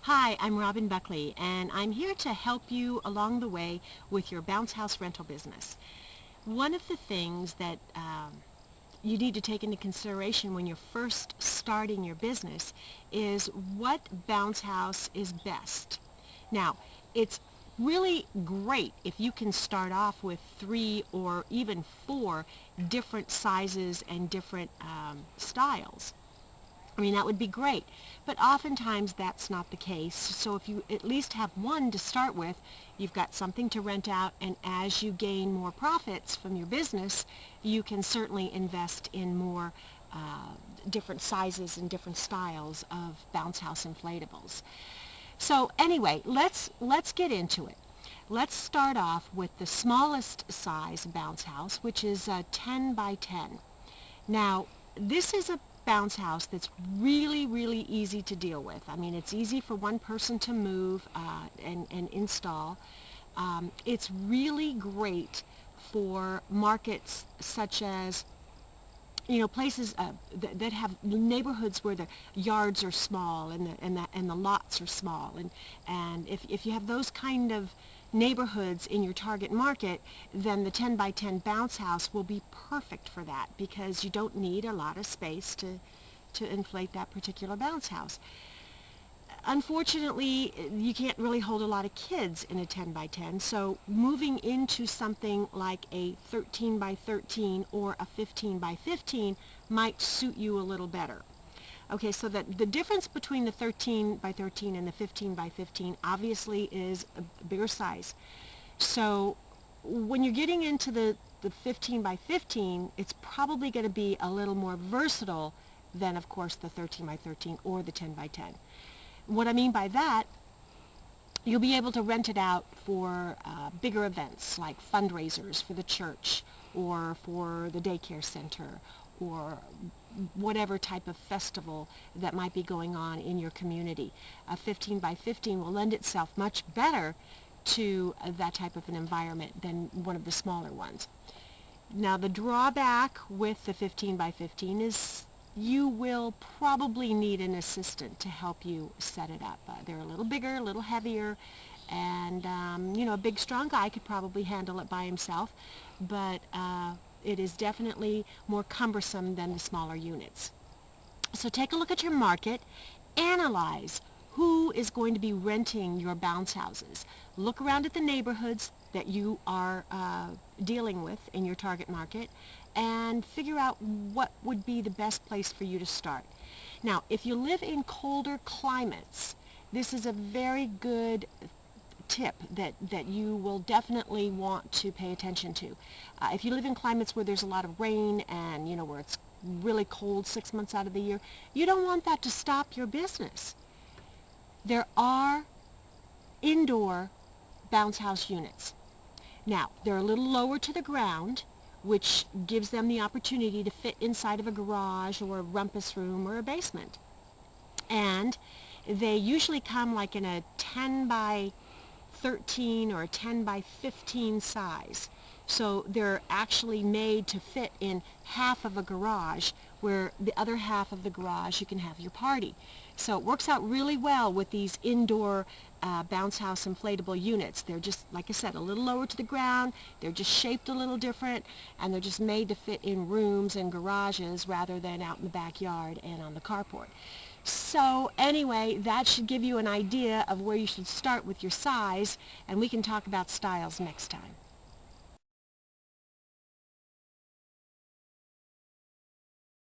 Hi, I'm Robin Buckley, and I'm here to help you along the way with your bounce house rental business. One of the things that you need to take into consideration when you're first starting your business is what bounce house is best. Now, it's really great if you can start off with 3 or even 4 different sizes and different styles. I mean, that would be great, but oftentimes that's not the case. So if you at least have one to start with, you've got something to rent out, and as you gain more profits from your business, you can certainly invest in more different sizes and different styles of bounce house inflatables. So anyway, let's get into it. Let's start off with the smallest size bounce house, which is 10 by 10. Now, this is a bounce house that's really easy to deal with. I mean, it's easy for one person to move and install. It's really great for markets such as places that have neighborhoods where the yards are small and the lots are small, and if you have those kind of neighborhoods in your target market, then the 10 by 10 bounce house will be perfect for that, because you don't need a lot of space to inflate that particular bounce house. Unfortunately, you can't really hold a lot of kids in a 10 by 10, so moving into something like a 13 by 13 or a 15 by 15 might suit you a little better. Okay, so that the difference between the 13 by 13 and the 15 by 15 obviously is a bigger size. So when you're getting into the 15 by 15, it's probably going to be a little more versatile than, of course, the 13 by 13 or the 10 by 10. What I mean by that, you'll be able to rent it out for bigger events like fundraisers for the church or for the daycare center or whatever type of festival that might be going on in your community. A 15 by 15 will lend itself much better to that type of an environment than one of the smaller ones. Now, the drawback with the 15 by 15 is you will probably need an assistant to help you set it up. They're a little bigger, a little heavier, and a big strong guy could probably handle it by himself, but it is definitely more cumbersome than the smaller units. So take a look at your market, analyze who is going to be renting your bounce houses. Look around at the neighborhoods that you are dealing with in your target market and figure out what would be the best place for you to start. Now, if you live in colder climates, this is a very good tip that you will definitely want to pay attention to. If you live in climates where there's a lot of rain and where it's really cold 6 months out of the year, you don't want that to stop your business. There are indoor bounce house units. Now, they're a little lower to the ground, which gives them the opportunity to fit inside of a garage or a rumpus room or a basement. And they usually come like in a 10 by 13 or a 10 by 15 size. So they're actually made to fit in half of a garage, where the other half of the garage you can have your party. So it works out really well with these indoor bounce house inflatable units. They're just, like I said, a little lower to the ground. They're just shaped a little different, and they're just made to fit in rooms and garages rather than out in the backyard and on the carport. So anyway, that should give you an idea of where you should start with your size, and we can talk about styles next time.